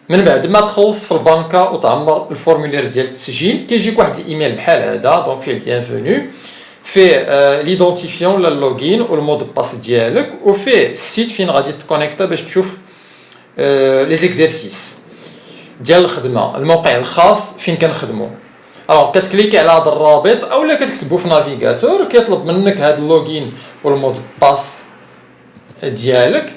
من بعد ما تخلص في البنكه وتعمر الفورمولير ديال التسجيل كيجيك واحد الايميل بحال هذا دونك فيه بيانفونو فيه ليدونتيفيون ولا اللوغين والمود باس ديالك وفيه السيت فين غادي تكونيكتا باش تشوف لي زيكزيرسيس ديال الخدمه الموقع الخاص فين كنخدموا. الوغ كتكليكي على هذا الرابط اولا كتكتبو في نافيغاتور كيطلب منك هذا اللوغين والمود باس ديالك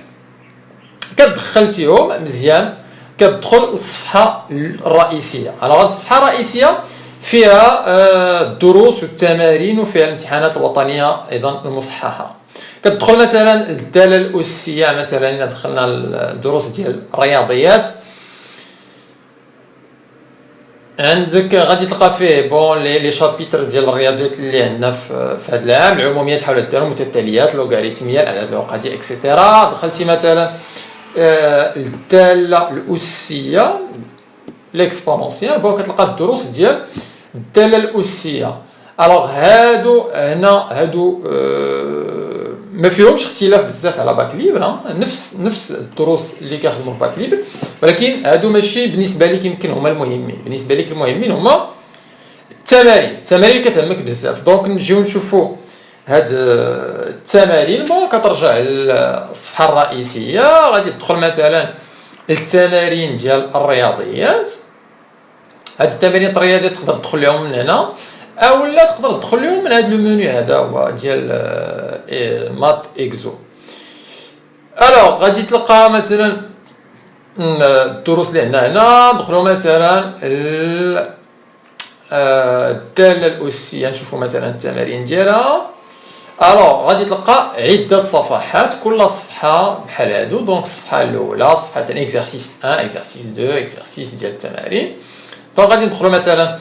كتدخلتيهم مزيان كتدخل للصفحه الرئيسيه. الوغ الصفحه الرئيسيه فيها الدروس والتمارين وفيها الامتحانات الوطنيه ايضا المصححه. كتدخل مثلا الداله الاسيه مثلا الا دخلنا الدروس ديال الرياضيات عندك غادي تلقى فيه بون لي شابيتر ديال الرياضيات اللي عندنا في هذا العام العموميات حول الدوره المتتاليات لوغاريتميه الاعداد العقديه اكسيتيرا. دخلتي مثلا الداله الاسيه ليكسبونونسيال بون كتلقى الدروس ديال الداله الاسيه. الوغ هادو ما فيهمش اختلاف بزاف على باك ليبر نفس الدروس اللي كيخدموا في باك ليبر ولكن هادو ماشي بالنسبه لك يمكن هما المهمين. بالنسبه لك المهمين هما التمارين اللي كتهمك بزاف. دونك نجيو نشوفوا هاد التمارين بون كترجع للصفحه الرئيسيه غادي تدخل مثلا التمارين ديال الرياضيات. هاد التمارين الرياضيات تقدر تدخل لهم من هنا اولا تقدر تدخل لهم من هذا المنيو هذا هو ديال مات اكزو. الوغ غادي تلقى مثلا الدروس اللي عندنا هنا ندخلوا مثلا الداله الاسيه نشوفوا مثلا التمارين ديالها. الوغ غادي تلقى عده صفحات كل صفحه بحال هادو. دونك الصفحه الاولى الصفحه تاع اكزرسيس 1 اكزرسيس 2 اكزرسيس ديال التمارين. دونك غادي ندخلوا مثلا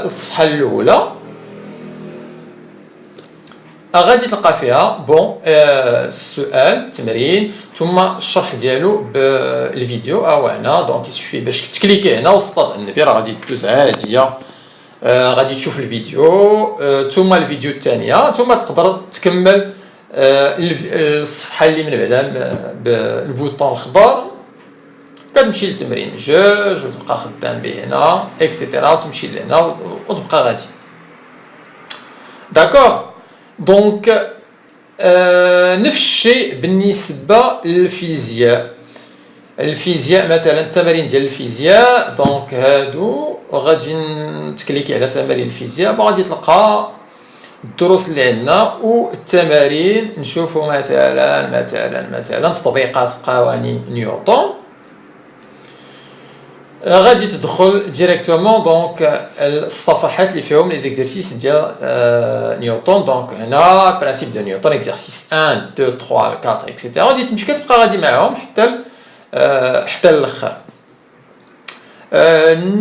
الصفحه الاولى غادي تلقى فيها بون السؤال التمرين ثم الشرح ديالو بالفيديو او هنا. دونك يسوفي باش تكليكي هنا والصاد النبي راه غادي تدوز عاديه غادي تشوف الفيديو ثم الفيديو الثانيه ثم تقدر تكمل الصفحه اللي من بعدا بالبوطون الخضر كتمشي للتمرين جوج وتبقى خدام به هنا اكسيتيرا وتمشي لهنا وتبقى غادي داكوغ. دونك نفس الشيء بالنسبه للفيزياء مثلا التمارين ديال الفيزياء. دونك هادو غادي نتكليكي على تمارين الفيزياء غادي تلقى الدروس اللي عندنا والتمارين نشوفوا مثلا تطبيقات قوانين نيوتن. غادي تدخل ديريكتومون دونك الصفحات اللي فيهم لي زيكزيرسيس ديال نيوتن. دونك هنا برانسيب دو نيوتن اكزرسيس 1 2 3 4 اكسيتيرا غادي تمشي كتبقى غادي معاهم حتى الاخر.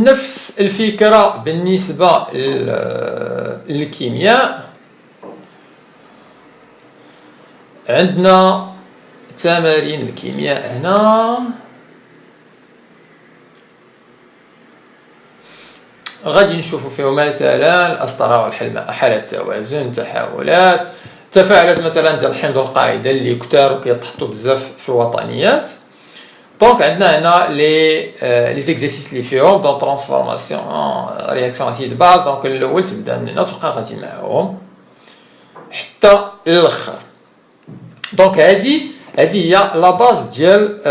نفس الفكره بالنسبه للكيمياء. عندنا تمارين الكيمياء هنا غادي نشوفوا فيهم مثلا الاسطره والحل حالة التوازن تحولات تفاعلات مثلا ديال الحمض والقاعده اللي كثار وكيتحطوا بزاف في الوطنيات. دونك عندنا هنا لي زيكزيرسيس اللي فيهم دونك ترانسفورماسيون رياكسيون اسيد باز. دونك الاول تبدا من هنا وتبقى غادي معاهم حتى الاخر. دونك هذه هي لا باز ديال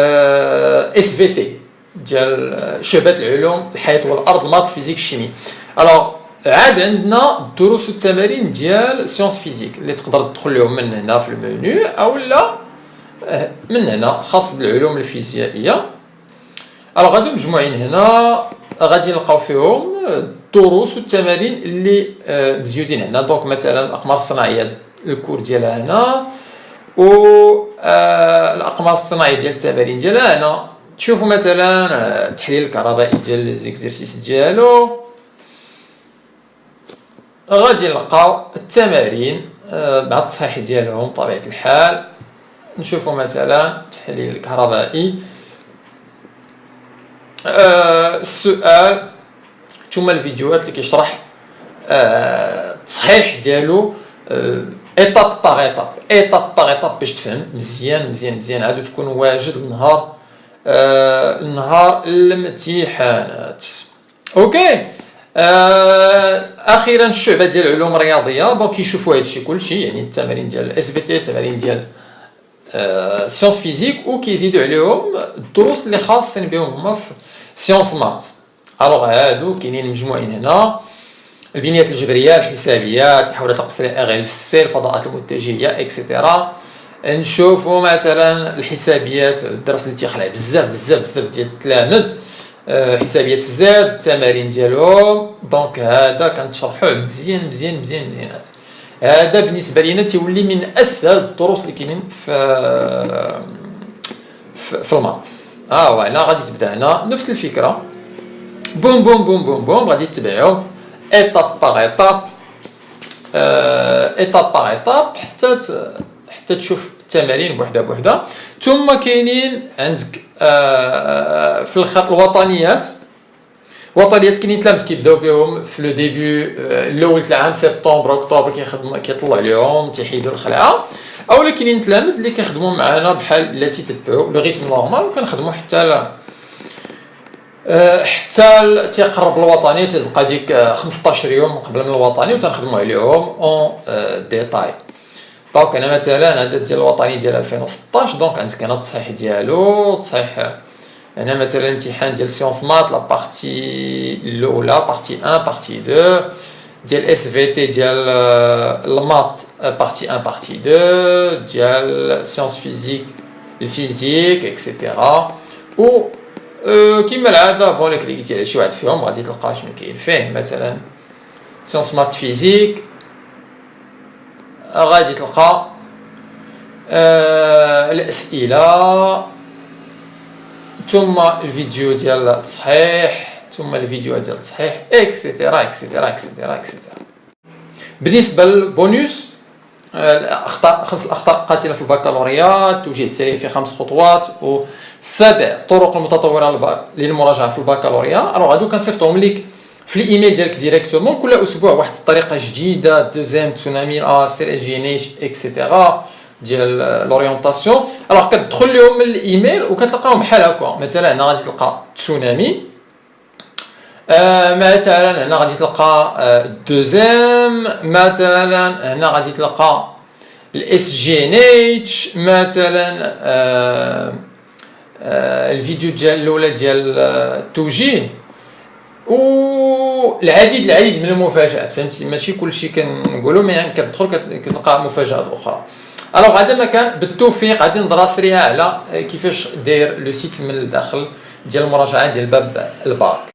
اس في تي ديال شعبة العلوم الحياة والارض الماط فيزيك الشيمي. الوغ عاد عندنا الدروس والتمارين ديال سيونس فيزيك اللي تقدر تدخل لهم من هنا في المنيو او لا من هنا خاص بالعلوم الفيزيائيه. الوغ غادي مجموعين هنا غادي نلقاو فيهم الدروس والتمارين اللي مزيودين هنا. دونك مثلا الاقمار الصناعيه الكور ديالها هنا والاقمار الصناعيه ديال التمارين ديالها هنا. تشوفوا مثلا التحليل الكهربائي ديال ليزيكزيرسيس ديالو. غادي نلقاو التمارين مع التصحيح ديالهم بطبيعه الحال. نشوفوا مثلا التحليل الكهربائي السؤال ثم الفيديوهات اللي كيشرح التصحيح ديالو ايطاب باغ ايطاب باش تفهم مزيان عاد تكون واجد النهار نهار الامتحانات. اوكي. اخيرا الشعبه ديال العلوم الرياضيه بون كيشوفوا هادشي كلشي، يعني التمارين ديال الاس في تي، التمارين ديال سيونس فيزيك، وكيزيدوا عليهم الدروس اللي خاصين بهم هما في سيونس مات. الوغ هادو كاينين مجموعين هنا: البنيات الجبريه، الحسابيات، التحولات القصريه اغ سي، الفضاءات المتجهيه اكسيتيرا. نشوفوا مثلا الحسابيات، الدرس اللي تيخلع بزاف ديال التلاميذ، الحسابيات في زاد، التمارين ديالهم. دونك هذا كنشرحوه مزيانات. هذا بالنسبه لينا تيولي من اسهل الدروس اللي كاينين في المات. فوالا غادي تبدا هنا نفس الفكره، بوم بوم بوم بوم بوم، غادي تتبعوا ايطاب باغ ايطاب حتى تشوف التمارين بوحده. ثم كاينين عندك في الوطنيات كاينين تلامذ كيبداو بهم في لو ديبي الاول تاع العام، سبتمبر اكتوبر، كيطلع عليهم تيحيدوا الخلعه. اولا كاينين تلامذ اللي كيخدموا معنا بحال التي تتبعوا لو ريتم نورمال، وكنخدموا حتى تيقرب الوطني، تبقى ديك 15 يوم قبل من الوطني، وتنخدموا عليهم اون ديتاي. دونك انا مثلا هذا ديال الوطني ديال 2016، دونك عندك هنا التصحيح ديالو، تصحيح هنا مثلا الامتحان ديال سيونس مات لا بارتي الاولى، بارتي 1 بارتي 2 ديال اس في تي، ديال المات بارتي 1 بارتي 2 ديال سيونس فيزيك الفيزيك اكسيتيرا. و كيما العاده بون كليكيتي على شي واحد فيهم غادي تلقى شنو كاين فيه. مثلا سيونس مات فيزيك غادي تلقى الاسئله، ثم الفيديو ديال التصحيح، ثم الفيديو ديال التصحيح اكسيتيرا. بالنسبه للبونوس، الاخطاء 5 اخطاء قاتله في البكالوريا، توجيه السريع في 5 خطوات، و7 طرق المتطوره للمراجعه في البكالوريا. الوغ هادو كنصيفطهم لك في الايميل ديالك ديريكتومون كل اسبوع، واحد الطريقه جديده، دوزيام تسونامي سير جينيش اكسيتيرا ديال لورينتاسيون. الوغ كتدخل لهم من الايميل وكتلقاهم بحال هكا. مثلا هنا غادي تلقى تسونامي، مثلا هنا غادي تلقى دوزيام، مثلا هنا غادي تلقى الاس جي ان اتش، مثلا الفيديو ديال الاولى ديال التوجيه، والعديد من المفاجات. فهمتي ماشي كلشي كنقولوا، مي كتدخل كتلقى مفاجات اخرى. الوغ هذا ما كان بالتوفيق غادي نهضر سريعه على كيفاش داير لو سيت من الداخل ديال المراجعه ديال باب الباك.